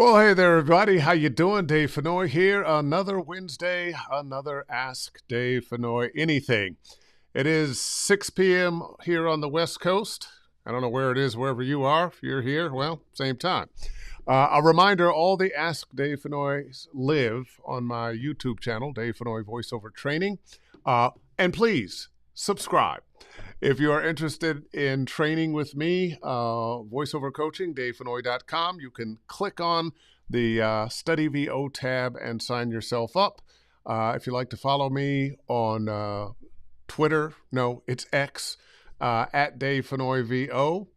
Well, hey there, everybody. How you doing? Dave Fennoy here. Another Wednesday, another Ask Dave Fennoy Anything. It is 6 p.m. here on the West Coast. I don't know where it is, wherever you are. If you're here, well, same time. A reminder, all the Ask Dave Fennoys live on my YouTube channel, Dave Fennoy Voiceover Training. And please, subscribe. If you are interested in training with me, voiceover coaching, davefennoy.com, you can click on the Study VO tab and sign yourself up. If you'd like to follow me on Twitter, no, it's X, at Dave Fennoy VO.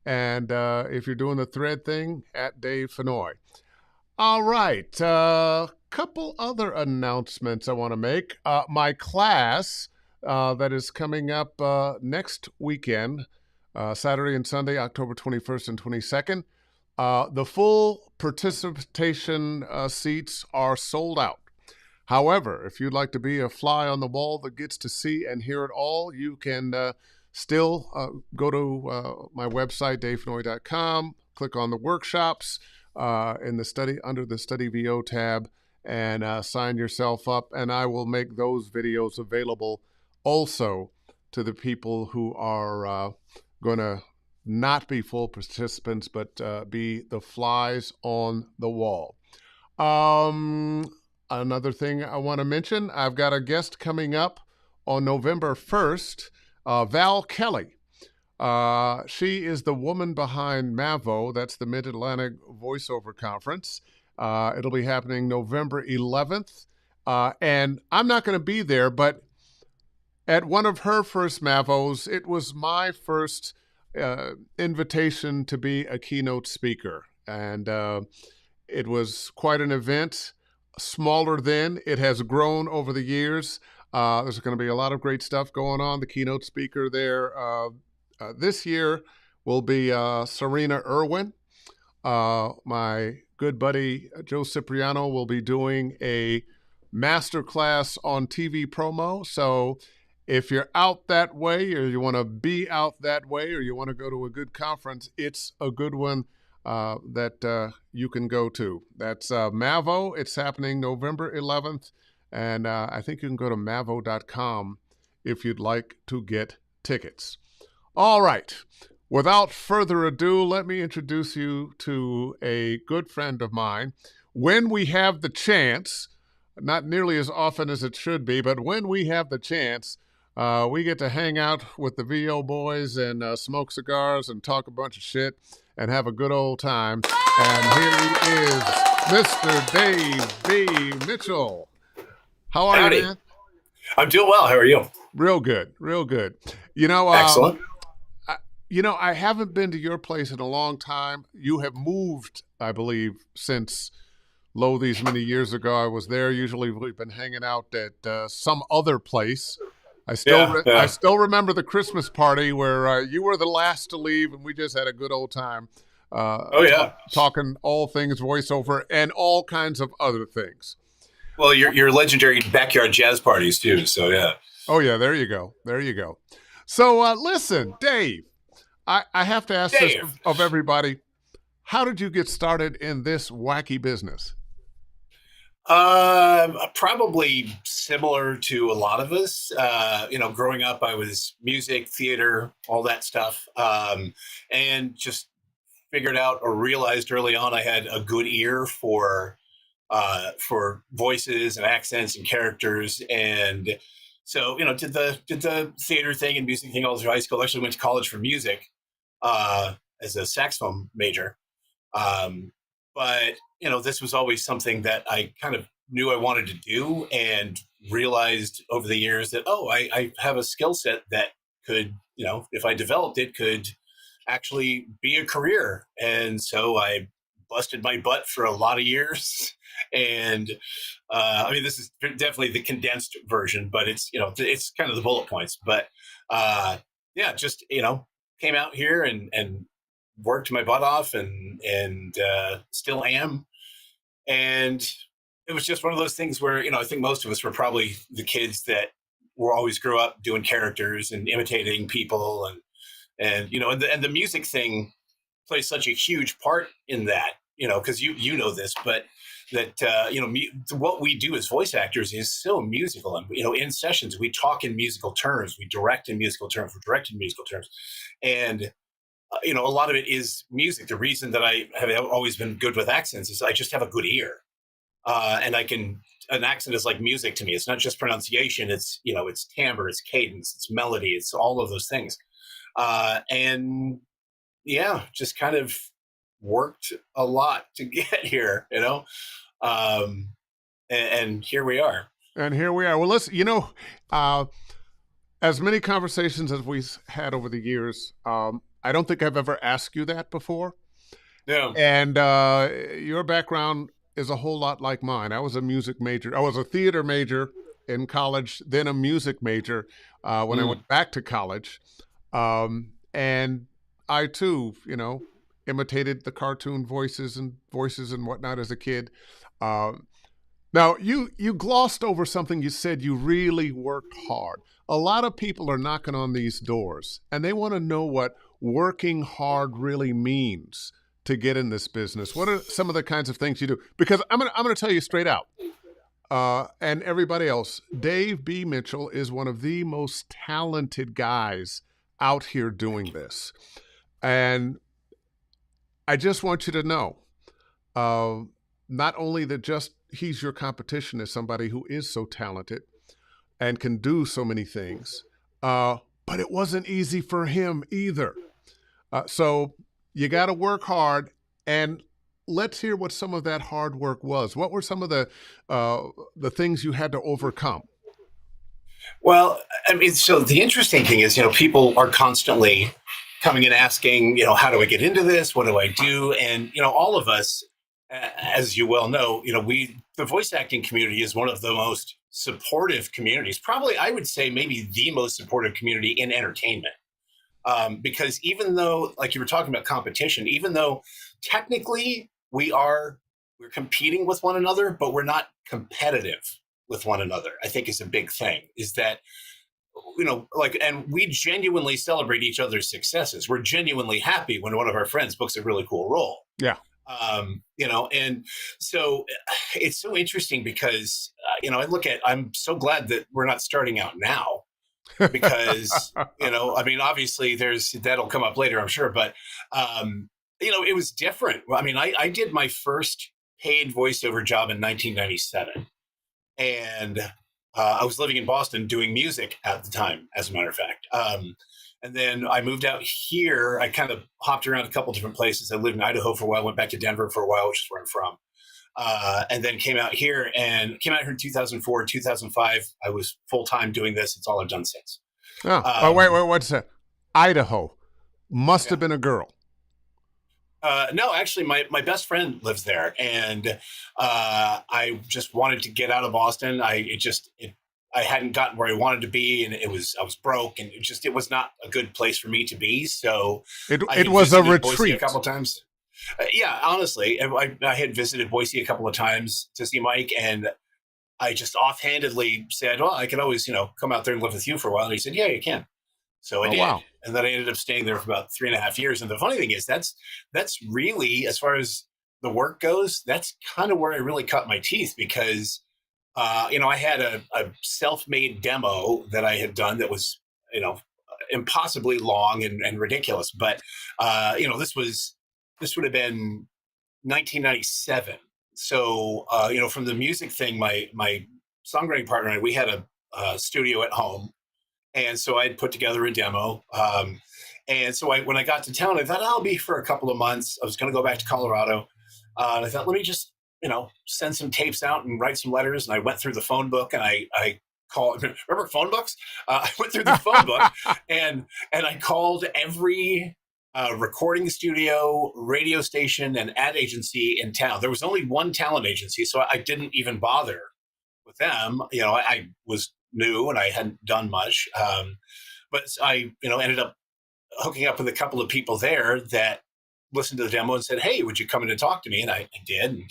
And if you're doing the thread thing, at Dave Fennoy. All right, couple other announcements I want to make. My class that is coming up next weekend, Saturday and Sunday, October 21st and 22nd. The full participation seats are sold out. However, if you'd like to be a fly on the wall that gets to see and hear it all, you can still go to my website, davefennoy.com, click on the workshops in the study under the Study VO tab, and sign yourself up. And I will make those videos available also to the people who are going to not be full participants, but be the flies on the wall. Another thing I want to mention, I've got a guest coming up on November 1st, Val Kelly. She is the woman behind MAVO, that's the Mid-Atlantic Voiceover Conference. It'll be happening November 11th. And I'm not going to be there, but at one of her first MAVOs, it was my first invitation to be a keynote speaker. And it was quite an event, smaller then. It has grown over the years. There's going to be a lot of great stuff going on. The keynote speaker there this year will be Serena Irwin. My good buddy Joe Cipriano will be doing a masterclass on TV promo. So if you're out that way, or you want to be out that way, or you want to go to a good conference, it's a good one that you can go to. That's MAVO. It's happening November 11th. And I think you can go to mavo.com if you'd like to get tickets. All right. Without further ado, let me introduce you to a good friend of mine. When we have the chance, not nearly as often as it should be, but when we have the chance, we get to hang out with the VO boys and smoke cigars and talk a bunch of shit and have a good old time. And here he is, Mr. Dave B. Mitchell. How are Howdy. you, man? I'm doing well. How are you? Real good, real good. Excellent. I haven't been to your place in a long time. You have moved, I believe, since these many years ago. I was there. Usually we've been hanging out at some other place. I still remember the Christmas party where you were the last to leave, and we just had a good old time. Talking all things voiceover and all kinds of other things. Well, your legendary backyard jazz parties too. So yeah. Oh yeah, there you go. There you go. So listen, Dave, I have to ask this of everybody. How did you get started in this wacky business? Probably similar to a lot of us. Growing up, I was music, theater, all that stuff, and just figured out or realized early on I had a good ear for voices and accents and characters, and so did the theater thing and music thing all through high school. Actually went to college for music as a saxophone major, but this was always something that I kind of knew I wanted to do, and realized over the years that I have a skill set that could, if I developed it, could actually be a career. And so I busted my butt for a lot of years. And this is definitely the condensed version, but it's kind of the bullet points. But just came out here and worked my butt off, and still am. And it was just one of those things where I think most of us were probably the kids that were always grew up doing characters and imitating people, and the music thing plays such a huge part in that. because you know this, but that what we do as voice actors is so musical, and in sessions we talk in musical terms, we direct in musical terms, we direct in musical terms, and a lot of it is music. The reason that I have always been good with accents is I just have a good ear, and an accent is like music to me. It's not just pronunciation. It's timbre, it's cadence, it's melody, it's all of those things. And yeah, just kind of worked a lot to get here, um, and here we are. And here we are. Well, listen, uh, as many conversations as we've had over the years, I don't think I've ever asked you that before. Yeah. And your background is a whole lot like mine. I was a music major. I was a theater major in college, then a music major when I Mm. went back to college. And I too, imitated the cartoon voices and whatnot as a kid. Um, Now, you glossed over something. You said you really worked hard. A lot of people are knocking on these doors, and they want to know what working hard really means to get in this business. What are some of the kinds of things you do? Because I'm gonna tell you straight out, and everybody else, Dave B. Mitchell is one of the most talented guys out here doing this, and I just want you to know, uh, not only that just he's your competition as somebody who is so talented and can do so many things, but it wasn't easy for him either. So you got to work hard, and let's hear what some of that hard work was. What were some of the things you had to overcome? Well, I mean, so the interesting thing is, people are constantly coming and asking, how do I get into this? What do I do? And, all of us, as you well know, the voice acting community is one of the most supportive communities. Probably, I would say, maybe the most supportive community in entertainment. Because even though, like you were talking about competition, even though technically we're competing with one another, but we're not competitive with one another. I think is a big thing. Is that and we genuinely celebrate each other's successes. We're genuinely happy when one of our friends books a really cool role. Yeah. And so it's so interesting because I'm so glad that we're not starting out now because I mean, obviously that'll come up later, I'm sure, but it was different. I mean, I did my first paid voiceover job in 1997, and I was living in Boston doing music at the time, as a matter of fact. And then I moved out here. I kind of hopped around a couple different places. I lived in Idaho for a while, went back to Denver for a while, which is where I'm from. And then came out here in 2004, 2005. I was full time doing this. It's all I've done since. Wait, what's that? Idaho. Must have been a girl. No, actually, my best friend lives there, and I just wanted to get out of Boston. I hadn't gotten where I wanted to be, and I was broke, and it was not a good place for me to be. So it was a retreat. Boise a couple times. Yeah, honestly, I had visited Boise a couple of times to see Mike, and I just offhandedly said, "Well, I could always come out there and live with you for a while." And he said, "Yeah, you can." So I did. Wow. And then I ended up staying there for about 3.5 years. And the funny thing is that's really, as far as the work goes, that's kind of where I really cut my teeth because, I had a self-made demo that I had done that was, impossibly long and ridiculous. But, this would have been 1997. So, from the music thing, my songwriting partner and I, we had a studio at home. And so I'd put together a demo. And so when I got to town, I thought I'll be for a couple of months. I was going to go back to Colorado. And I thought, let me just, send some tapes out and write some letters. And I went through the phone book and I called, remember phone books? I went through the phone book and I called every recording studio, radio station, and ad agency in town. There was only one talent agency, so I didn't even bother with them. I was new and I hadn't done much. But I, ended up hooking up with a couple of people there that listened to the demo and said, "Hey, would you come in and talk to me?" And I did.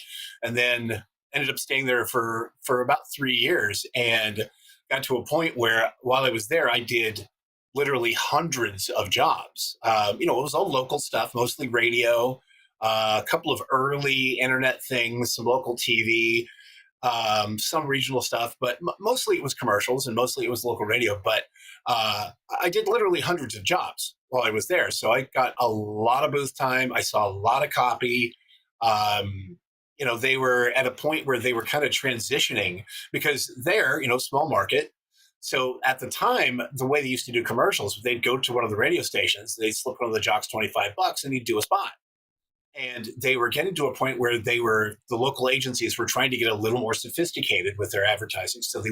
And then ended up staying there for about 3 years and got to a point where while I was there, I did literally hundreds of jobs. It was all local stuff, mostly radio. a couple of early internet things, some local TV, some regional stuff, but mostly it was commercials and mostly it was local radio. But I did literally hundreds of jobs while I was there. So I got a lot of booth time. I saw a lot of copy. They were at a point where they were kind of transitioning because they're, small market. So at the time, the way they used to do commercials, they'd go to one of the radio stations, they'd slip one of the jocks $25 and he'd do a spot. And they were getting to a point where the local agencies were trying to get a little more sophisticated with their advertising. So they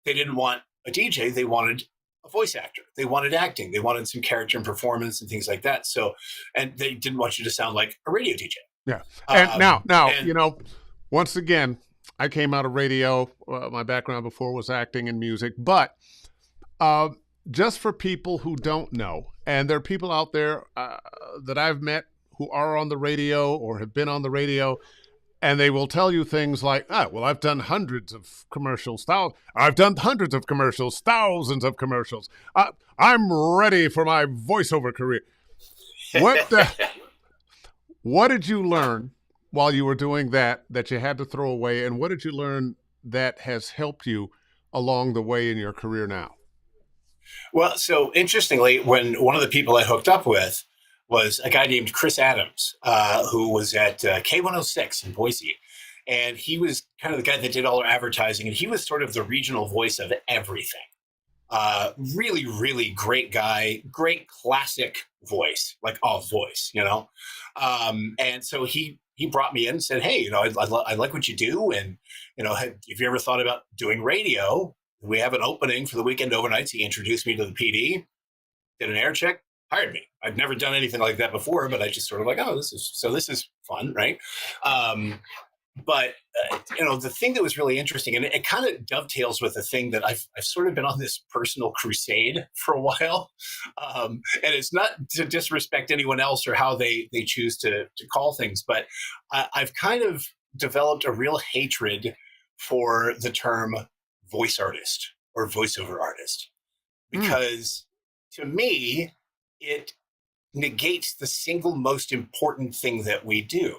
didn't want a DJ, they wanted a voice actor. They wanted acting. They wanted some character and performance and things like that. So, and they didn't want you to sound like a radio DJ. Yeah. And once again, I came out of radio. My background before was acting and music, but just for people who don't know, and there are people out there that I've met who are on the radio or have been on the radio, and they will tell you things like, I've done hundreds of commercials. I've done hundreds of commercials, thousands of commercials. I'm ready for my voiceover career. What did you learn while you were doing that you had to throw away, and what did you learn that has helped you along the way in your career now? Well, so interestingly, when one of the people I hooked up with was a guy named Chris Adams, who was at K106 in Boise. And he was kind of the guy that did all our advertising, and he was sort of the regional voice of everything. Really, really great guy, great classic voice, like voice, and so he brought me in and said, hey, I like what you do. And, if you ever thought about doing radio, we have an opening for the weekend overnights. He introduced me to the PD, did an air check, hired me. I'd never done anything like that before, but I just sort of like, this is fun. Right. But the thing that was really interesting, and it kind of dovetails with the thing that I've sort of been on this personal crusade for a while. And it's not to disrespect anyone else or how they choose to call things, but I've kind of developed a real hatred for the term voice artist or voiceover artist, because to me, it negates the single most important thing that we do.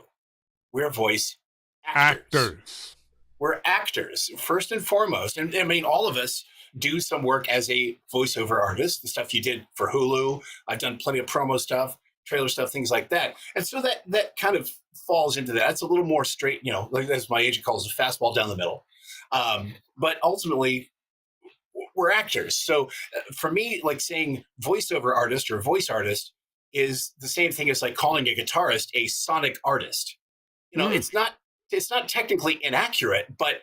We're voice actors. We're actors, first and foremost. And I mean, all of us do some work as a voiceover artist, the stuff you did for Hulu. I've done plenty of promo stuff, trailer stuff, things like that. And so that kind of falls into that. It's a little more straight, like as my agent calls it, fastball down the middle. But ultimately, we're actors. So for me, like saying voiceover artist or voice artist is the same thing as like calling a guitarist a sonic artist. It's not technically inaccurate, but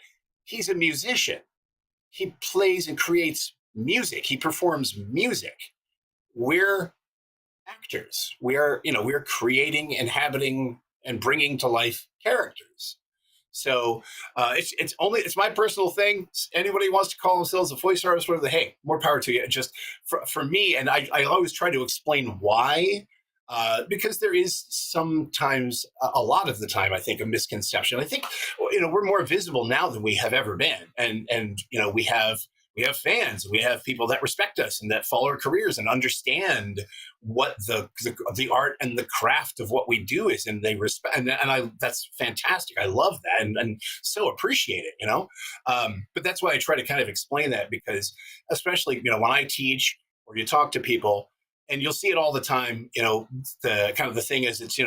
he's a musician. He plays and creates music. He performs music. We're actors. We're creating, inhabiting, and bringing to life characters. So it's my personal thing. Anybody wants to call themselves a voice artist, whatever, hey, more power to you. Just for me, and I always try to explain why, because there is sometimes, a lot of the time, I think, a misconception. I think, we're more visible now than we have ever been, and we have fans, we have people that respect us and that follow our careers and understand what the art and the craft of what we do is, and they respect, and that's fantastic. I love that and so appreciate it, but that's why I try to kind of explain that, because especially, when I teach or you talk to people, and you'll see it all the time, the kind of the thing is, it's,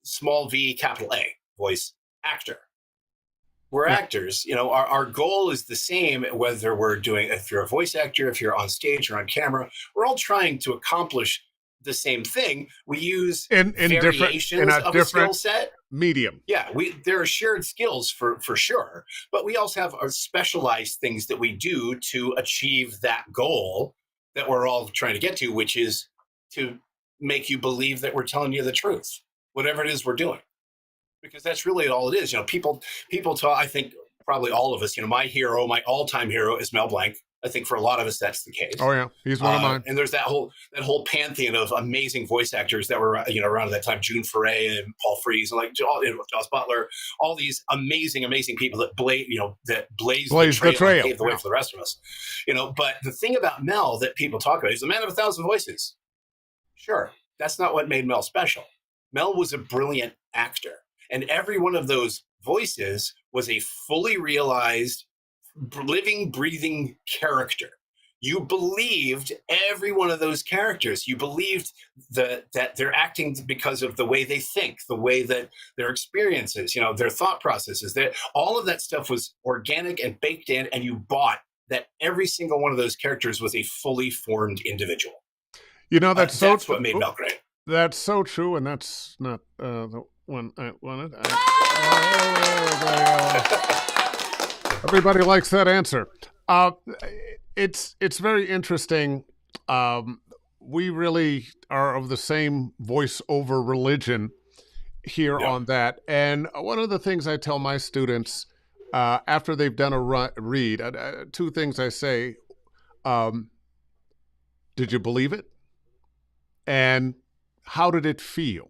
small V, capital A, voice actor. We're actors. Our goal is the same, whether if you're a voice actor, if you're on stage or on camera, we're all trying to accomplish the same thing. We use in variations of a skill set. Medium. Yeah, there are shared skills for sure, but we also have our specialized things that we do to achieve that goal that we're all trying to get to, which is to make you believe that we're telling you the truth, whatever it is we're doing. Because that's really all it is. People talk, I think probably all of us, my all-time hero is Mel Blanc. I think for a lot of us, that's the case. Oh yeah. He's one of mine. And there's that whole pantheon of amazing voice actors that were, around at that time, June Foray and Paul Frees and Joss Butler, all these amazing people that blaze the trail, paved the way for the rest of us, but the thing about Mel that people talk about, he's a man of 1,000 voices. Sure. That's not what made Mel special. Mel was a brilliant actor, and every one of those voices was a fully realized, living, breathing character. You believed every one of those characters. You believed that they're acting because of the way they think, the way that their experiences, their thought processes, that all of that stuff was organic and baked in, and you bought that every single one of those characters was a fully formed individual. That's what made Mel great. That's so true, and that's not the one I wanted. Everybody likes that answer. It's very interesting. We really are of the same voiceover religion here on that. And one of the things I tell my students after they've done a read, two things I say: did you believe it? And how did it feel?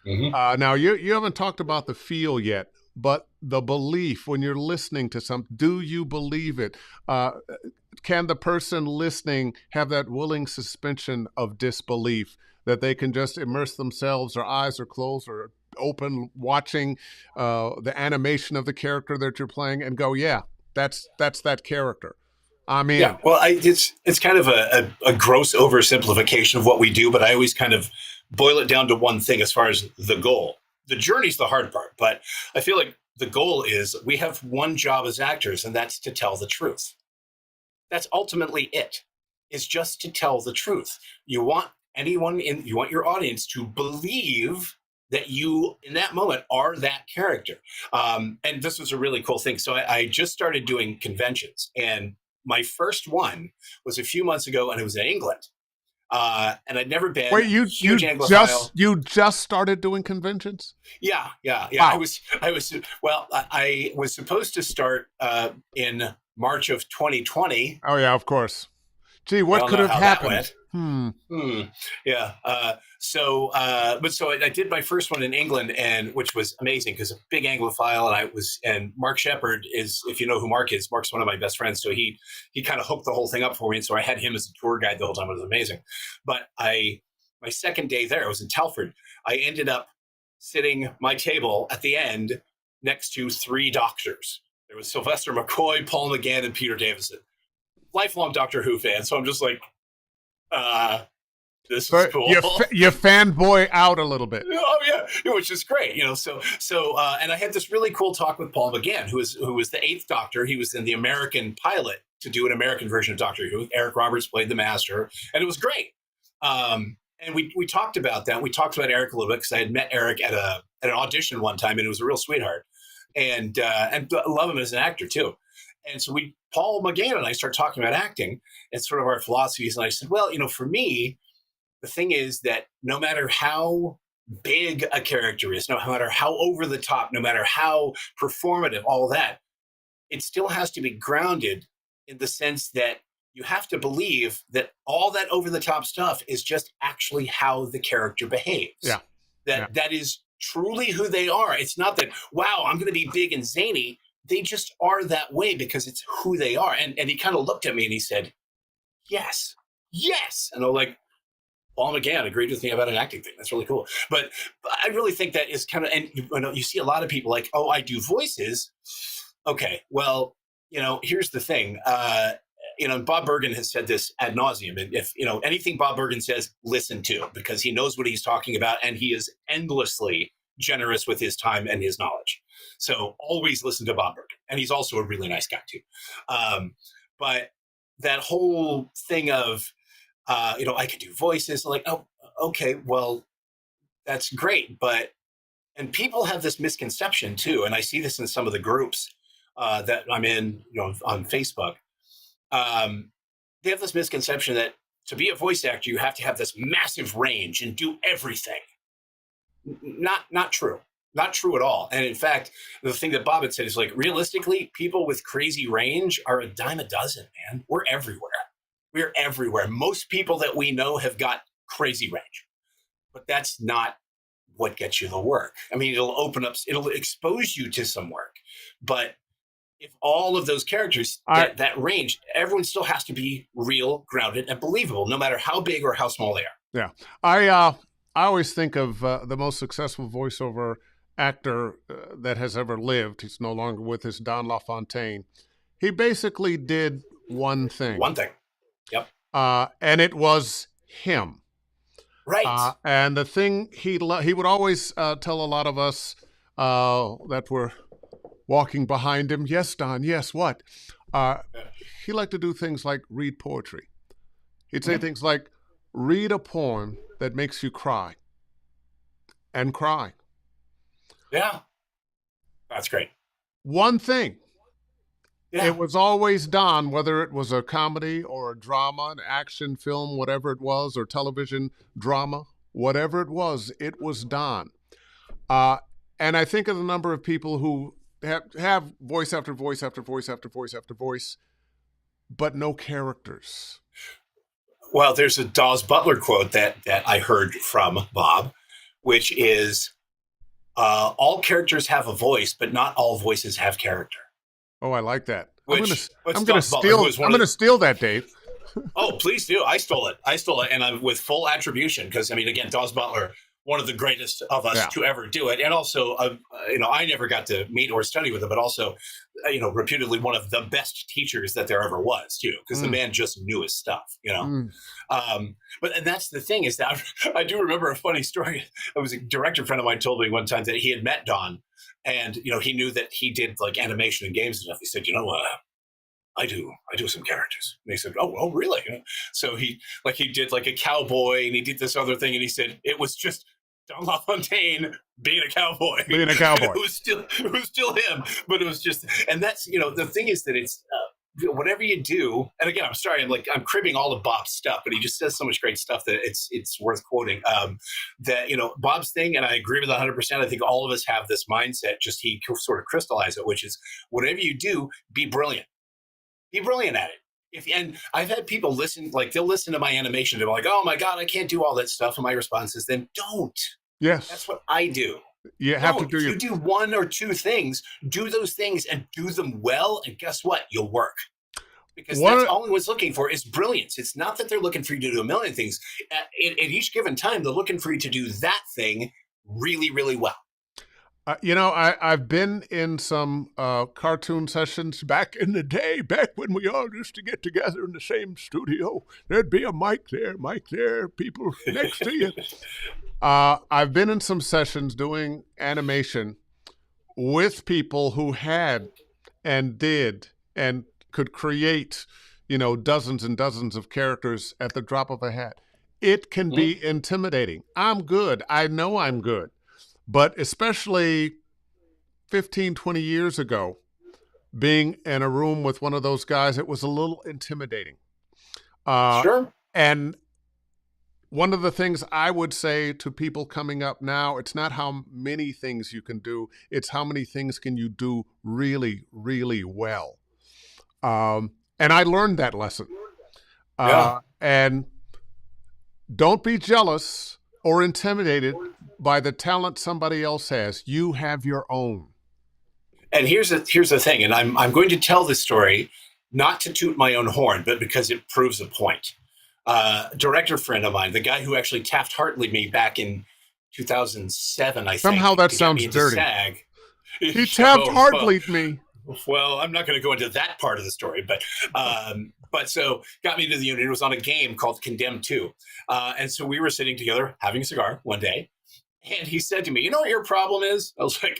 Mm-hmm. Now, you haven't talked about the feel yet, but the belief when you're listening to something, do you believe it? Can the person listening have that willing suspension of disbelief that they can just immerse themselves, their eyes are closed or open, watching the animation of the character that you're playing and go, yeah, that's that character. I mean, yeah, well, it's kind of a gross oversimplification of what we do, but I always kind of boil it down to one thing as far as the goal. The journey's the hard part, but I feel like the goal is we have one job as actors, and that's to tell the truth. That's ultimately it, is just to tell the truth. You want your audience to believe that you, in that moment, are that character. And this was a really cool thing. So I just started doing conventions, and my first one was a few months ago, and it was in England. And I'd never been. Wait, you just started doing conventions? Yeah. Wow. I was supposed to start in March of 2020. Oh yeah, of course. Gee, what could have happened? Yeah. So I did my first one in England, and which was amazing because a big Anglophile, and Mark Shepard is, if you know who Mark is, Mark's one of my best friends. So he kind of hooked the whole thing up for me. And so I had him as a tour guide the whole time. It was amazing. But my second day there, I was in Telford. I ended up sitting my table at the end next to three doctors. There was Sylvester McCoy, Paul McGann, and Peter Davison. Lifelong Doctor Who fan. So I'm just like, this is cool. You fanboy out a little bit. Oh yeah, which is great. So and I had this really cool talk with Paul McGann, who was the Eighth Doctor. He was in the American pilot to do an American version of Doctor Who. Eric Roberts played the Master, and it was great. And we talked about that. We talked about Eric a little bit because I had met Eric at an audition one time, and it was a real sweetheart. And I love him as an actor too. And so Paul McGann and I started talking about acting and sort of our philosophies. And I said, well, for me, the thing is that no matter how big a character is, no matter how over the top, no matter how performative, all that, it still has to be grounded in the sense that you have to believe that all that over the top stuff is just actually how the character behaves. Yeah. That is truly who they are. It's not that, wow, I'm going to be big and zany. They just are that way because it's who they are. And he kind of looked at me and he said, yes. And I'm like, Paul McGann agreed with me about an acting thing. That's really cool. But I really think that is kind of, and you see a lot of people like, oh, I do voices. Okay, well, here's the thing. Bob Bergen has said this ad nauseum. And if, anything Bob Bergen says, listen to, because he knows what he's talking about. And he is endlessly generous with his time and his knowledge. So always listen to Bob Bergen. And he's also a really nice guy too. But that whole thing of, I could do voices, like, oh, okay, well, that's great. And people have this misconception too. And I see this in some of the groups that I'm in, on Facebook. They have this misconception that to be a voice actor, you have to have this massive range and do everything. Not true. Not true at all. And in fact, the thing that Bob had said is like, realistically, people with crazy range are a dime a dozen, man. We're everywhere. Most people that we know have got crazy range, but that's not what gets you the work. I mean, it'll expose you to some work, but if all of those characters, that range, everyone still has to be real, grounded, and believable, no matter how big or how small they are. Yeah. I always think of the most successful voiceover actor that has ever lived. He's no longer with us, Don LaFontaine. He basically did one thing, One thing. Yep. and it was him. Right. And the thing he would always tell a lot of us that were walking behind him, yes, Don, yes, what? He liked to do things like read poetry. He'd say things like, read a poem that makes you cry, and cry. Yeah. That's great. One thing. Yeah. It was always Don, whether it was a comedy or a drama, an action film, whatever it was, or television drama, whatever it was Don. And I think of the number of people who have voice after voice after voice after voice after voice, but no characters. Well, there's a Dawes Butler quote that I heard from Bob, which is, all characters have a voice, but not all voices have character. Oh, I like that. Which, I'm going to steal that, Dave. Oh, please do. I stole it, and I'm with full attribution because, I mean, again, Dawes Butler, one of the greatest of us to ever do it, and also, I never got to meet or study with him, but also, reputedly one of the best teachers that there ever was, too, because the man just knew his stuff, But and that's the thing is that I do remember a funny story. It was a director friend of mine told me one time that he had met Don, and he knew that he did like animation and games and stuff. He said, I do some characters. And he said, oh, really? So he did like a cowboy and he did this other thing. And he said, it was just Don LaFontaine being a cowboy. It was still him, but it was just, and that's, the thing is that it's, whatever you do. And again, I'm sorry, I'm cribbing all of Bob's stuff, but he just says so much great stuff that it's worth quoting. That, Bob's thing, and I agree with 100%. I think all of us have this mindset, just he sort of crystallized it, which is whatever you do, be brilliant. Be brilliant at it. And I've had people listen, they'll listen to my animation. They're like, oh my God, I can't do all that stuff. And my response is, then don't. Yes. That's what I do. You have to do you do one or two things, do those things and do them well. And guess what? You'll work. Because that's all anyone's looking for is brilliance. It's not that they're looking for you to do a million things. At each given time, they're looking for you to do that thing really, really well. I've been in some cartoon sessions back in the day, back when we all used to get together in the same studio. There'd be a mic there, people next to you. I've been in some sessions doing animation with people who had and did and could create, dozens and dozens of characters at the drop of a hat. It can be intimidating. I'm good. I know I'm good. But especially 15, 20 years ago, being in a room with one of those guys, it was a little intimidating. Sure. And one of the things I would say to people coming up now, it's not how many things you can do, it's how many things can you do really, really well. And I learned that lesson. And don't be jealous or intimidated by the talent somebody else has. You have your own. And here's the thing, and I'm going to tell this story not to toot my own horn, but because it proves a point. Director friend of mine, the guy who actually Taft-Hartley'd me back in 2007, I think. Somehow that sounds dirty. SAG. He Taft-Hartley'd me. Well, I'm not going to go into that part of the story, but so got me to the unit. It was on a game called Condemned 2. And so we were sitting together having a cigar one day, and he said to me, you know what your problem is? I was like,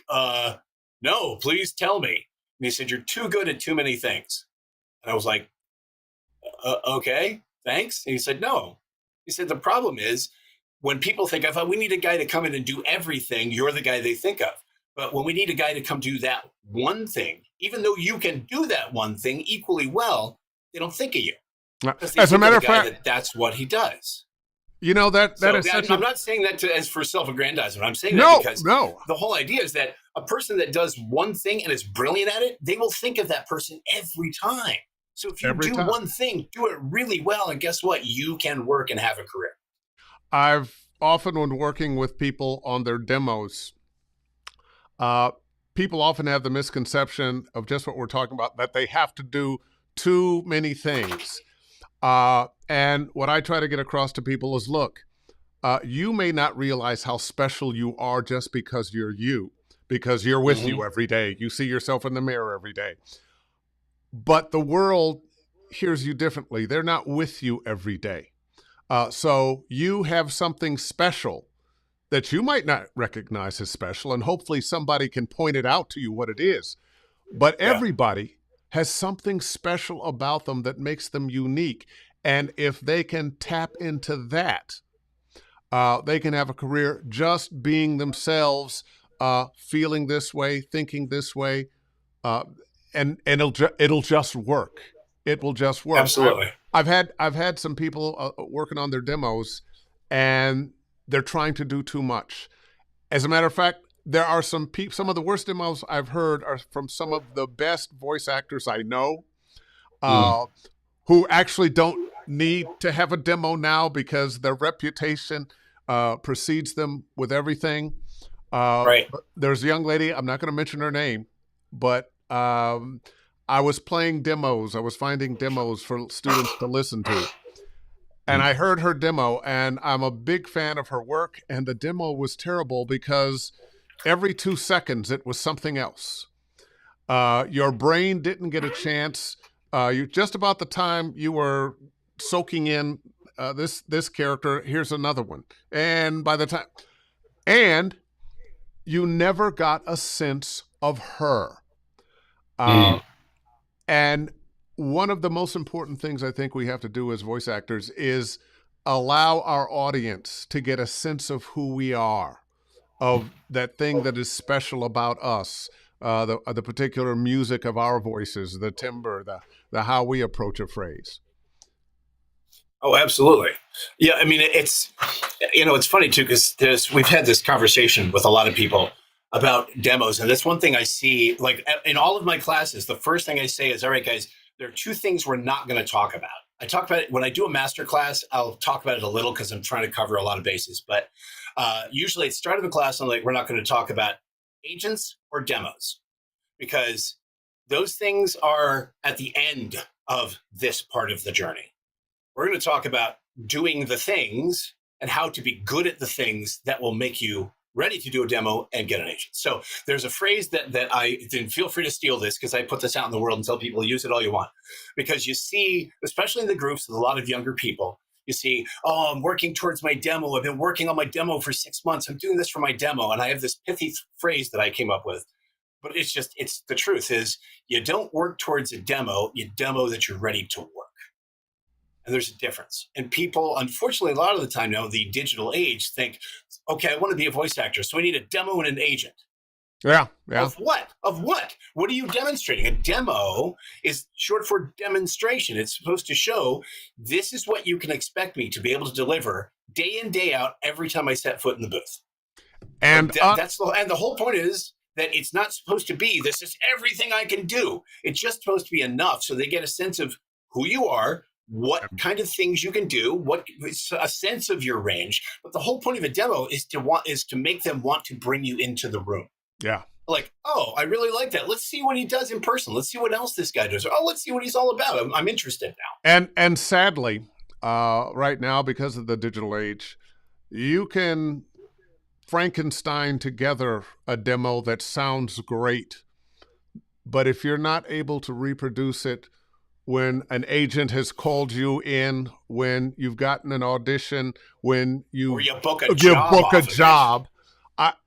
no, please tell me. And he said, you're too good at too many things. And I was like, okay, thanks. And he said, no. He said, the problem is when people think, I thought we need a guy to come in and do everything, you're the guy they think of. But when we need a guy to come do that one thing, even though you can do that one thing equally well, they don't think of you. As a matter of fact, that's what he does. I'm not saying that as for self-aggrandizement. I'm saying that because the whole idea is that a person that does one thing and is brilliant at it, they will think of that person every time. So if you do one thing, do it really well, and guess what? You can work and have a career. I've often, when working with people on their demos, people often have the misconception of just what we're talking about, that they have to do too many things. And what I try to get across to people is, look, you may not realize how special you are just because you're you, because you're with Hmm. you every day. You see yourself in the mirror every day. But the world hears you differently. They're not with you every day. So you have something special that you might not recognize as special, and hopefully somebody can point it out to you what it is. But Yeah, everybody has something special about them that makes them unique. And if they can tap into that, they can have a career just being themselves, feeling this way, thinking this way, uh, and it'll just work. It will just work. absolutely. I've had some people working on their demos, and they're trying to do too much. As a matter of fact, there are some of the worst demos I've heard are from some of the best voice actors I know, Mm, uh, who actually don't need to have a demo now because their reputation precedes them with everything. right. There's a young lady, I'm not going to mention her name, but I was playing demos. I was finding demos for students to listen to. And Mm. I heard her demo, and I'm a big fan of her work. And the demo was terrible because every 2 seconds it was something else. Your brain didn't get a chance. You just about the time you were soaking in this character, here's another one, and by the time, and you never got a sense of her. Uh, Mm. and one of the most important things I think we have to do as voice actors is allow our audience to get a sense of who we are, of that thing that is special about us, the particular music of our voices, the timbre, the how we approach a phrase. Oh, absolutely. Yeah, I mean, it's funny too because we've had this conversation with a lot of people about demos, and that's one thing I see. Like in all of my classes, the first thing I say is, "All right, guys, there are two things we're not going to talk about." I talk about it when I do a master class. I'll talk about it a little because I'm trying to cover a lot of bases. But usually, at the start of the class, I'm like, "We're not going to talk about agents or demos because those things are at the end of this part of the journey." We're going to talk about doing the things and how to be good at the things that will make you ready to do a demo and get an agent. So there's a phrase that I didn't feel free to steal this because I put this out in the world and tell people use it all you want. Because you see, especially in the groups with a lot of younger people, you see, oh, I'm working towards my demo. I've been working on my demo for 6 months. I'm doing this for my demo. And I have this pithy phrase that I came up with. But it's the truth is you don't work towards a demo, you demo that you're ready to work. And there's a difference. And people, unfortunately, a lot of the time now, the digital age think, okay, I want to be a voice actor, so I need a demo and an agent. Yeah, yeah. Of what? Of what? What are you demonstrating? A demo is short for demonstration. It's supposed to show this is what you can expect me to be able to deliver day in, day out, every time I set foot in the booth. And And the whole point is that it's not supposed to be this is everything I can do. It's just supposed to be enough so they get a sense of who you are, what kind of things you can do, what a sense of your range. But the whole point of a demo is to make them want to bring you into the room. yeah. Like, oh, I really like that. Let's see what he does in person. Let's see what else this guy does. Oh, let's see what he's all about. I'm interested now. And sadly, right now, because of the digital age, you can Frankenstein together a demo that sounds great, but if you're not able to reproduce it when an agent has called you in, when you've gotten an audition, when Or you book a you job. book a off of it. job,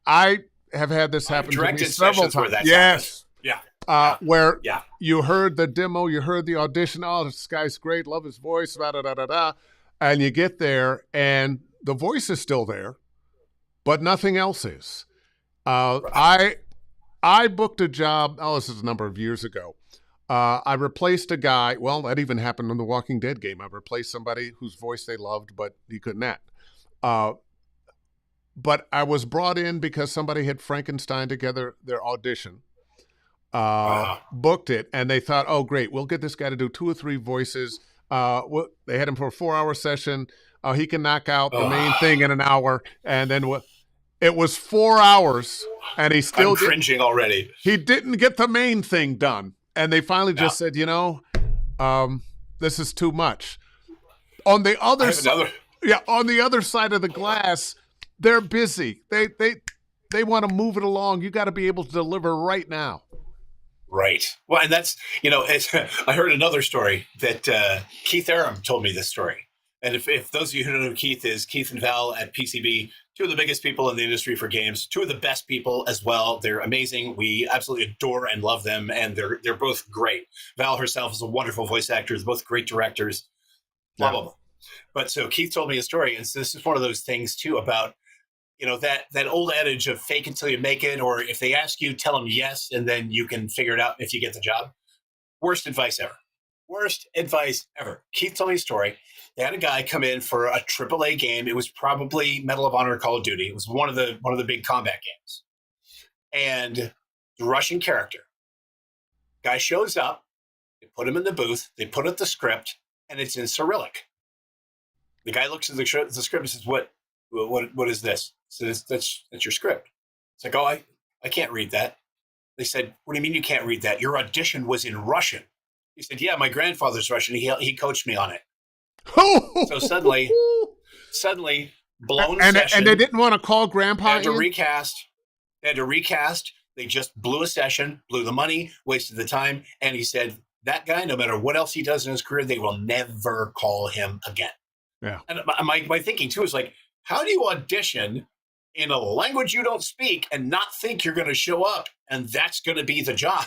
I have had this happen to me Directed several sessions where times. that's Yes. happened. Where Yeah. you heard the demo, you heard the audition. Oh, this guy's great. Love his voice. Da da da da da. And you get there, and the voice is still there, but nothing else is. I booked a job. Oh, this is a number of years ago. I replaced a guy. Well, that even happened in the Walking Dead game. I replaced somebody whose voice they loved, but he couldn't act. But I was brought in because somebody had Frankenstein together their audition, booked it, and they thought, oh, great, we'll get this guy to do 2 or 3 voices. They had him for a 4-hour session. He can knock out the main thing in an hour. And then it was 4 hours, and he still I'm cringing already. He didn't get the main thing done. And they finally just said, this is too much. On the other side, Yeah, on the other side of the glass, they're busy. They want to move it along. You got to be able to deliver right now. Right. Well, and that's, I heard another story that Keith Aram told me this story. And if those of you who don't know who Keith is, Keith and Val at PCB, two of the biggest people in the industry for games, two of the best people as well. They're amazing. We absolutely adore and love them, and they're both great. Val herself is a wonderful voice actor. They're both great directors. Blah Yeah. blah blah. But so Keith told me a story, and so this is one of those things too about that old adage of fake until you make it, or if they ask you, tell them yes, and then you can figure it out if you get the job. Worst advice ever. Worst advice ever. Keith told me a story. They had a guy come in for a AAA game. It was probably Medal of Honor, Call of Duty. It was one of the big combat games, and the Russian character guy shows up. They put him in the booth. They put up the script, and it's in Cyrillic. The guy looks at the script and says, "What is this?" So that's your script. It's like, "Oh, I can't read that." They said, "What do you mean you can't read that? Your audition was in Russian." He said, "Yeah, my grandfather's Russian. He coached me on it." So suddenly, blown session. And they didn't want to call Grandpa. They had to recast. They just blew a session, blew the money, wasted the time. And he said, that guy, no matter what else he does in his career, they will never call him again. Yeah. And my thinking too is like, how do you audition in a language you don't speak and not think you're going to show up and that's going to be the job?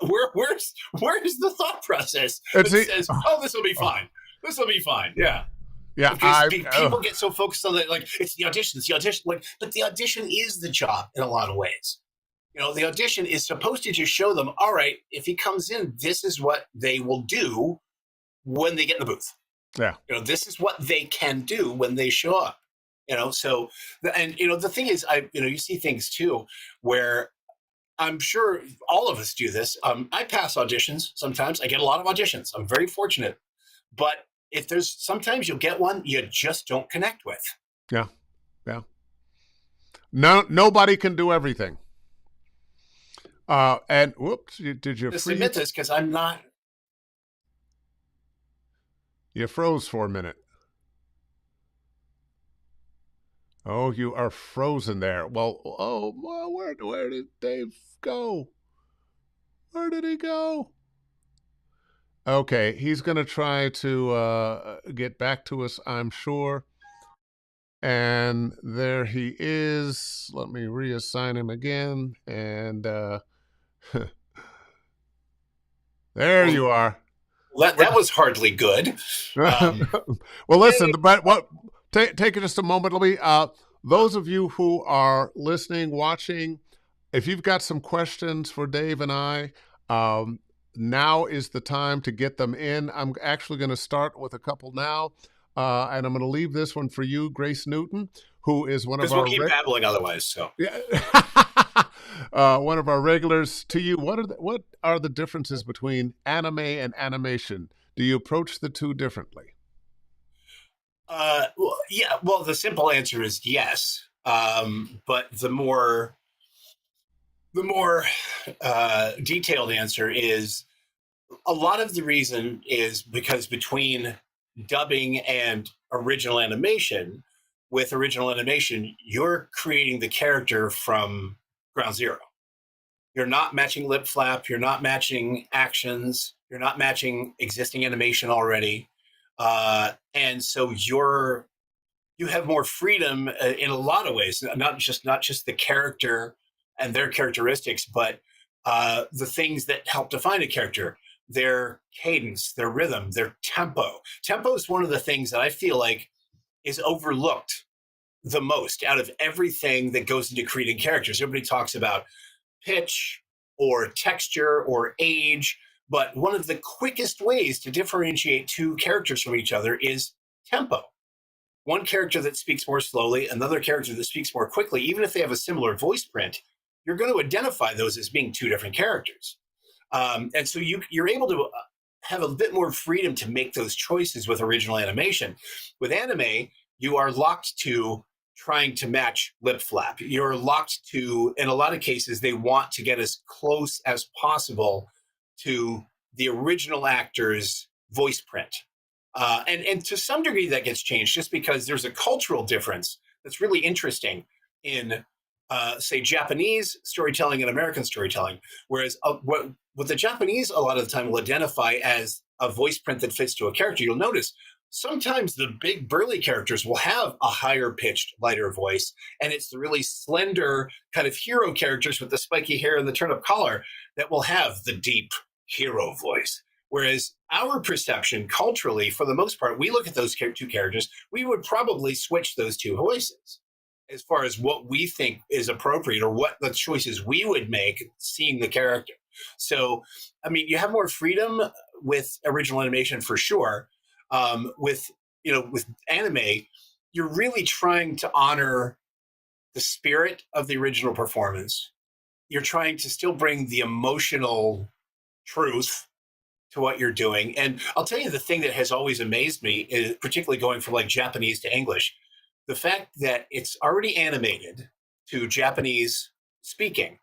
Where's the thought process that says, oh, this will be fine. This will be fine. Yeah. Yeah. Because people get so focused on that, like it's the audition, like, but the audition is the job in a lot of ways. The audition is supposed to just show them, all right, if he comes in, this is what they will do when they get in the booth. Yeah. This is what they can do when they show up. So, and the thing is, you see things too, where I'm sure all of us do this. I pass auditions sometimes. I get a lot of auditions. I'm very fortunate. But if there's sometimes you'll get one you just don't connect with. Yeah. Yeah. No, nobody can do everything. And whoops, did you just admit this because I'm not. You froze for a minute. Oh, you are frozen there. Well, where did Dave go? Where did he go? Okay, he's going to try to get back to us, I'm sure. And there he is. Let me reassign him again. And there you are. That was hardly good. Well, listen, but take just a moment. Let me. Those of you who are listening, watching, if you've got some questions for Dave and I, now is the time to get them in. I'm actually going to start with a couple now, and I'm going to leave this one for you, Grace Newton, who is one of our. Because we'll keep babbling otherwise. So yeah. One of our regulars. To you, what are the differences between anime and animation? Do you approach the two differently? Well, the simple answer is yes. But the more detailed answer is a lot of the reason is because between dubbing and original animation, with original animation, you're creating the character from ground zero. You're not matching lip flap. You're not matching actions. You're not matching existing animation already. And so you have more freedom in a lot of ways, not just the character and their characteristics, but the things that help define a character, their cadence, their rhythm, their tempo. Tempo is one of the things that I feel like is overlooked the most out of everything that goes into creating characters. Everybody talks about pitch or texture or age, but one of the quickest ways to differentiate two characters from each other is tempo. One character that speaks more slowly, another character that speaks more quickly, even if they have a similar voice print, you're going to identify those as being two different characters. And so you're able to have a bit more freedom to make those choices with original animation. With anime, you are locked to trying to match lip flap. You're locked to, in a lot of cases, they want to get as close as possible to the original actor's voice print. And to some degree that gets changed just because there's a cultural difference that's really interesting in say Japanese storytelling and American storytelling. Whereas what the Japanese a lot of the time will identify as a voice print that fits to a character, you'll notice sometimes the big burly characters will have a higher pitched, lighter voice, and it's the really slender kind of hero characters with the spiky hair and the turn up collar that will have the deep hero voice. Whereas our perception culturally, for the most part, we look at those two characters, we would probably switch those two voices as far as what we think is appropriate or what the choices we would make seeing the character. So, I mean, you have more freedom with original animation for sure. With anime, you're really trying to honor the spirit of the original performance. You're trying to still bring the emotional truth to what you're doing. And I'll tell you the thing that has always amazed me is particularly going from like Japanese to English, the fact that it's already animated to Japanese speaking,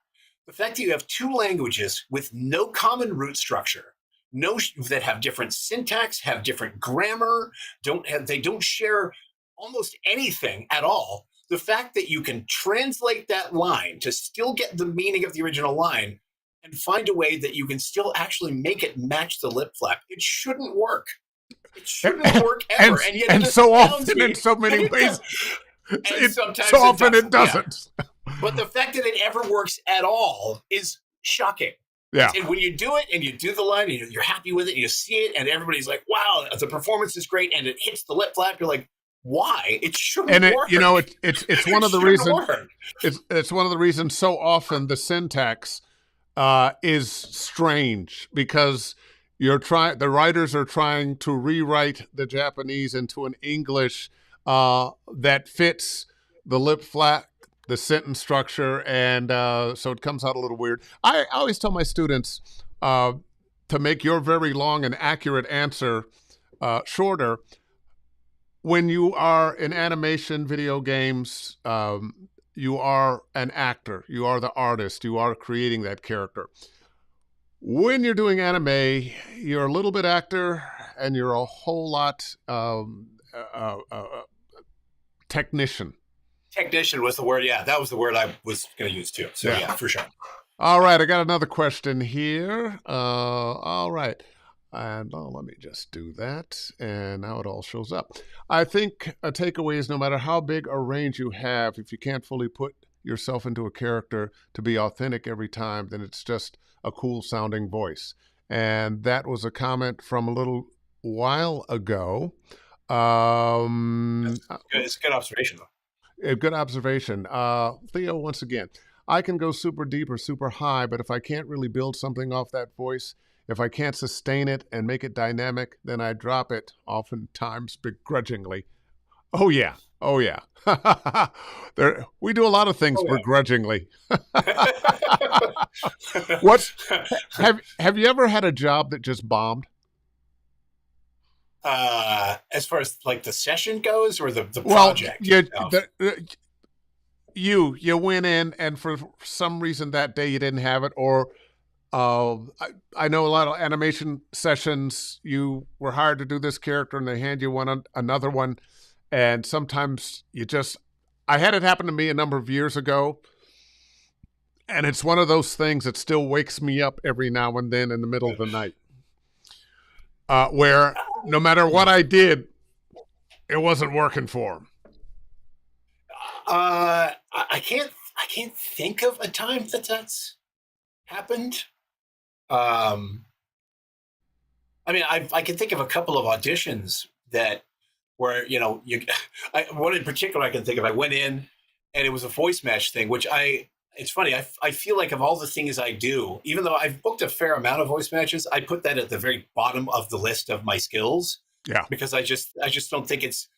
the fact that you have two languages with no common root structure, no that have different syntax, have different grammar, they don't share almost anything at all. The fact that you can translate that line to still get the meaning of the original line and find a way that you can still actually make it match the lip flap. It shouldn't work. It shouldn't work ever. And yet and so often in so many ways, sometimes so often it doesn't. Yeah. But the fact that it ever works at all is shocking. Yeah. And when you do it and you do the line and you're happy with it and you see it and everybody's like, wow, the performance is great and it hits the lip flap, you're like, why? It shouldn't work. You know, it's one of the reasons. It's one of the reasons so often the syntax is strange because the writers are trying to rewrite the Japanese into an English that fits the lip flap, the sentence structure, and so it comes out a little weird. I always tell my students to make your very long and accurate answer shorter. When you are in animation, video games, you are an actor. You are the artist. You are creating that character. When you're doing anime, you're a little bit actor and you're a whole lot technician. Technician was the word. Yeah, that was the word I was going to use too. So yeah, for sure. All right, I got another question here. All right. And let me just do that. And now it all shows up. I think a takeaway is no matter how big a range you have, if you can't fully put yourself into a character to be authentic every time, then it's just a cool sounding voice. And that was a comment from a little while ago. It's a good observation, though. A good observation. Theo, once again, I can go super deep or super high, but if I can't really build something off that voice, if I can't sustain it and make it dynamic, then I drop it, oftentimes begrudgingly. Oh, yeah. Oh, yeah. We do a lot of things begrudgingly. Have you ever had a job that just bombed? As far as like the session goes or the project? You went in and for some reason that day you didn't have it, or I know a lot of animation sessions, you were hired to do this character and they hand you another one. And sometimes I had it happen to me a number of years ago. And it's one of those things that still wakes me up every now and then in the middle of the night. Where no matter what I did, it wasn't working for him. I can't think of a time that's happened. I mean, I can think of a couple of auditions that where one in particular I can think of. I went in and it was a voice match thing, which it's funny. I feel like of all the things I do, even though I've booked a fair amount of voice matches, I put that at the very bottom of the list of my skills. Yeah, because I just don't think it's